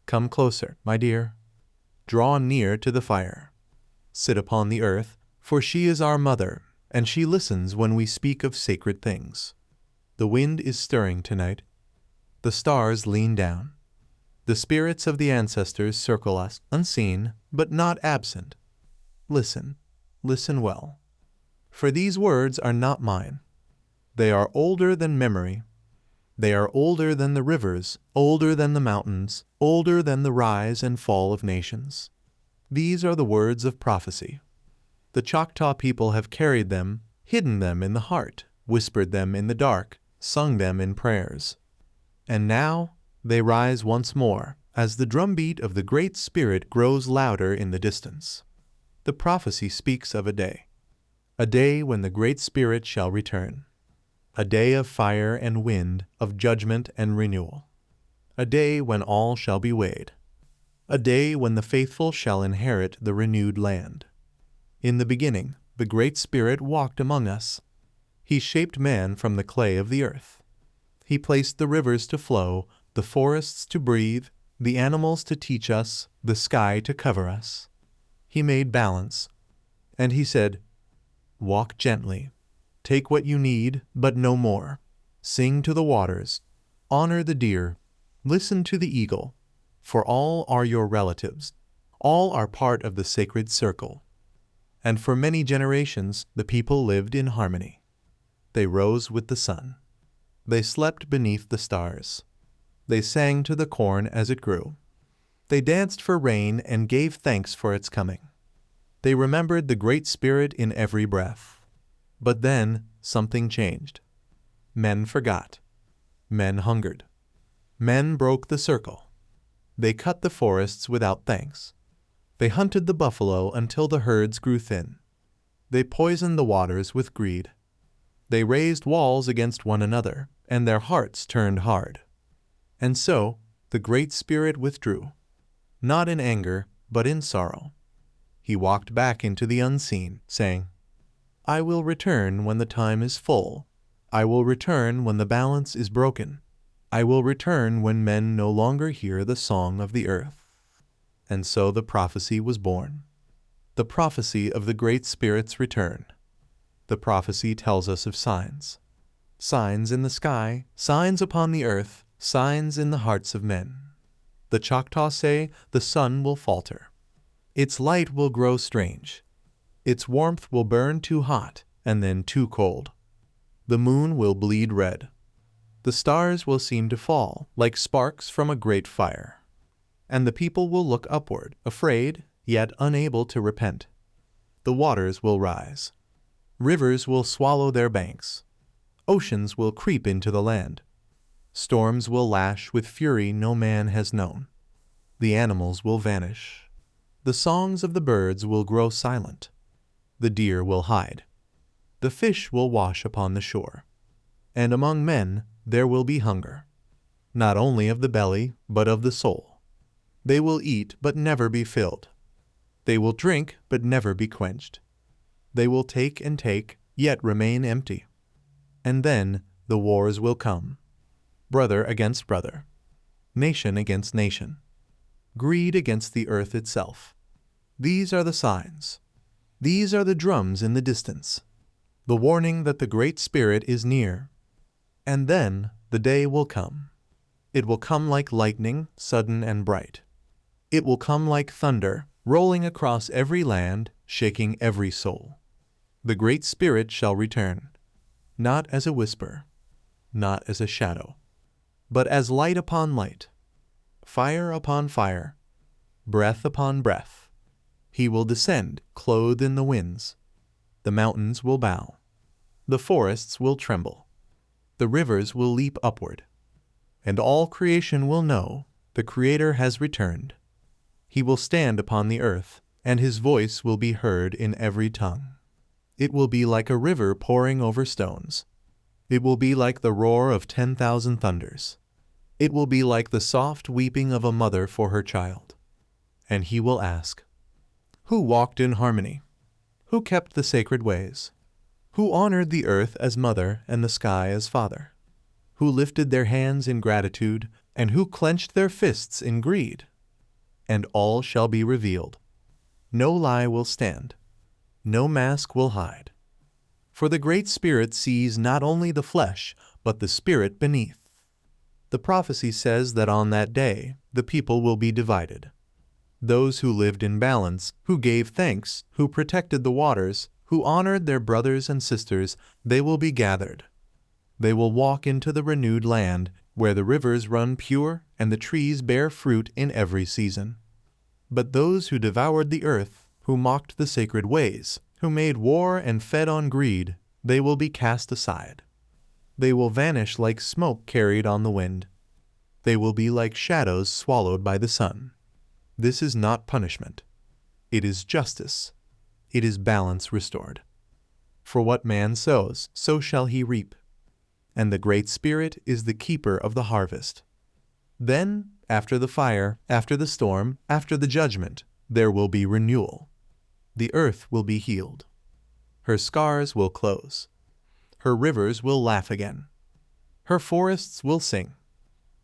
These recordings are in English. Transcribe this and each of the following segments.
Come closer, my dear. Draw near to the fire. Sit upon the earth, for she is our mother, and she listens when we speak of sacred things. The wind is stirring tonight. The stars lean down. The spirits of the ancestors circle us, unseen, but not absent. Listen, listen well. For these words are not mine. They are older than memory. They are older than the rivers, older than the mountains, older than the rise and fall of nations. These are the words of prophecy. The Choctaw people have carried them, hidden them in the heart, whispered them in the dark, sung them in prayers. And now they rise once more, as the drumbeat of the Great Spirit grows louder in the distance. The prophecy speaks of a day when the Great Spirit shall return, a day of fire and wind, of judgment and renewal, a day when all shall be weighed, a day when the faithful shall inherit the renewed land. In the beginning, the Great Spirit walked among us. He shaped man from the clay of the earth. He placed the rivers to flow, the forests to breathe, the animals to teach us, the sky to cover us. He made balance, and he said, "Walk gently. Take what you need, but no more. Sing to the waters. Honor the deer. Listen to the eagle, for all are your relatives. All are part of the sacred circle." And for many generations, the people lived in harmony. They rose with the sun. They slept beneath the stars. They sang to the corn as it grew. They danced for rain and gave thanks for its coming. They remembered the Great Spirit in every breath. But then something changed. Men forgot. Men hungered. Men broke the circle. They cut the forests without thanks. They hunted the buffalo until the herds grew thin. They poisoned the waters with greed. They raised walls against one another, and their hearts turned hard. And so the Great Spirit withdrew, not in anger, but in sorrow. He walked back into the unseen, saying, "I will return when the time is full. I will return when the balance is broken. I will return when men no longer hear the song of the earth." And so the prophecy was born. The prophecy of the Great Spirit's return. The prophecy tells us of signs. Signs in the sky, signs upon the earth, signs in the hearts of men. The Choctaw say the sun will falter. Its light will grow strange. Its warmth will burn too hot and then too cold. The moon will bleed red. The stars will seem to fall like sparks from a great fire. And the people will look upward, afraid, yet unable to repent. The waters will rise. Rivers will swallow their banks. Oceans will creep into the land. Storms will lash with fury no man has known. The animals will vanish. The songs of the birds will grow silent. The deer will hide. The fish will wash upon the shore. And among men there will be hunger, not only of the belly, but of the soul. They will eat, but never be filled. They will drink, but never be quenched. They will take and take, yet remain empty. And then the wars will come. Brother against brother. Nation against nation. Greed against the earth itself. These are the signs. These are the drums in the distance. The warning that the Great Spirit is near. And then the day will come. It will come like lightning, sudden and bright. It will come like thunder, rolling across every land, shaking every soul. The Great Spirit shall return, not as a whisper, not as a shadow, but as light upon light, fire upon fire, breath upon breath. He will descend, clothed in the winds. The mountains will bow. The forests will tremble. The rivers will leap upward. And all creation will know the Creator has returned. He will stand upon the earth, and his voice will be heard in every tongue. It will be like a river pouring over stones. It will be like the roar of 10,000 thunders. It will be like the soft weeping of a mother for her child. And he will ask, "Who walked in harmony? Who kept the sacred ways? Who honored the earth as mother and the sky as father? Who lifted their hands in gratitude, and who clenched their fists in greed? and all shall be revealed. No lie will stand, no mask will hide. For the Great Spirit sees not only the flesh, but the spirit beneath. The prophecy says that on that day the people will be divided. Those who lived in balance, who gave thanks, who protected the waters, who honored their brothers and sisters, they will be gathered. They will walk into the renewed land, where the rivers run pure and the trees bear fruit in every season. But those who devoured the earth, who mocked the sacred ways, who made war and fed on greed, they will be cast aside. They will vanish like smoke carried on the wind. They will be like shadows swallowed by the sun. This is not punishment. It is justice. It is balance restored. For what man sows, so shall he reap. And the Great Spirit is the keeper of the harvest. Then, after the fire, after the storm, after the judgment, there will be renewal. The earth will be healed. Her scars will close. Her rivers will laugh again. Her forests will sing.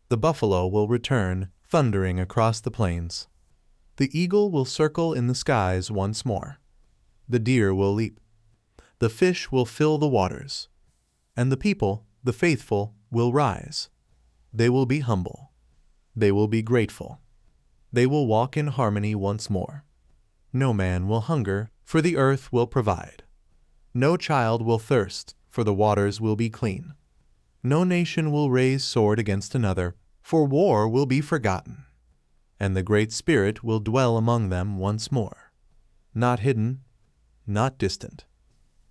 The buffalo will return, thundering across the plains. The eagle will circle in the skies once more. The deer will leap. The fish will fill the waters. And the people, the faithful, will rise. They will be humble. They will be grateful. They will walk in harmony once more. No man will hunger, for the earth will provide. No child will thirst, for the waters will be clean. No nation will raise sword against another, for war will be forgotten. And the Great Spirit will dwell among them once more. Not hidden, not distant,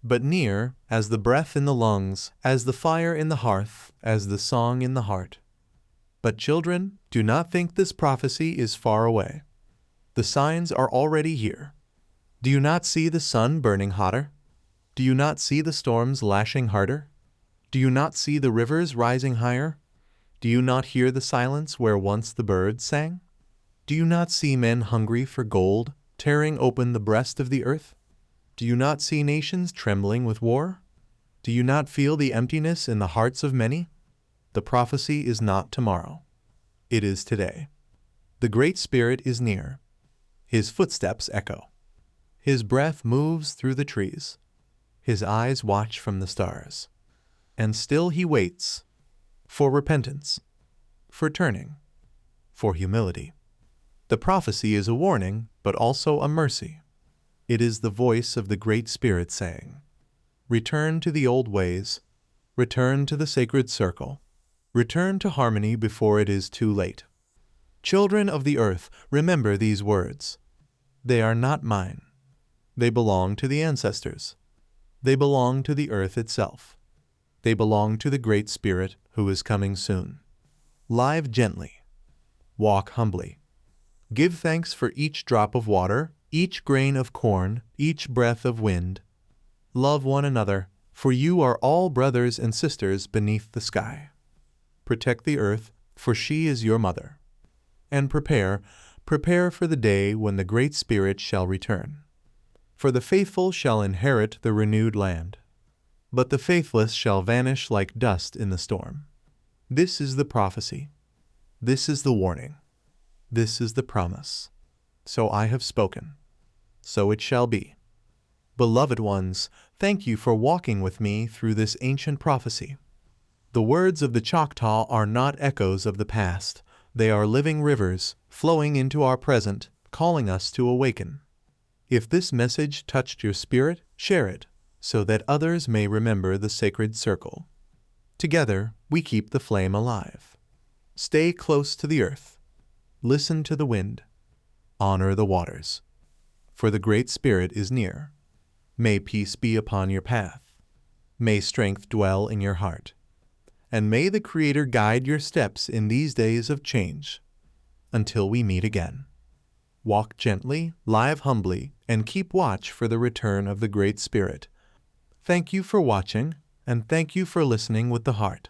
but near as the breath in the lungs, as the fire in the hearth, as the song in the heart. But children, do not think this prophecy is far away. The signs are already here. Do you not see the sun burning hotter? Do you not see the storms lashing harder? Do you not see the rivers rising higher? Do you not hear the silence where once the birds sang? Do you not see men hungry for gold, tearing open the breast of the earth? Do you not see nations trembling with war? Do you not feel the emptiness in the hearts of many? The prophecy is not tomorrow. It is today. The Great Spirit is near. His footsteps echo. His breath moves through the trees. His eyes watch from the stars. And still he waits for repentance, for turning, for humility. The prophecy is a warning, but also a mercy. It is the voice of the Great Spirit saying, return to the old ways, return to the sacred circle, return to harmony before it is too late. Children of the earth, remember these words. They are not mine. They belong to the ancestors. They belong to the earth itself. They belong to the Great Spirit who is coming soon. Live gently. Walk humbly. Give thanks for each drop of water, each grain of corn, each breath of wind. Love one another, for you are all brothers and sisters beneath the sky. Protect the earth, for she is your mother. And prepare for the day when the Great Spirit shall return. For the faithful shall inherit the renewed land, but the faithless shall vanish like dust in the storm. This is the prophecy. This is the warning. This is the promise. So I have spoken. So it shall be. Beloved ones, thank you for walking with me through this ancient prophecy. The words of the Choctaw are not echoes of the past. They are living rivers, flowing into our present, calling us to awaken. If this message touched your spirit, share it, so that others may remember the sacred circle. Together, we keep the flame alive. Stay close to the earth. Listen to the wind. Honor the waters. For the Great Spirit is near. May peace be upon your path. May strength dwell in your heart. And may the Creator guide your steps in these days of change. Until we meet again. Walk gently, live humbly, and keep watch for the return of the Great Spirit. Thank you for watching, and thank you for listening with the heart.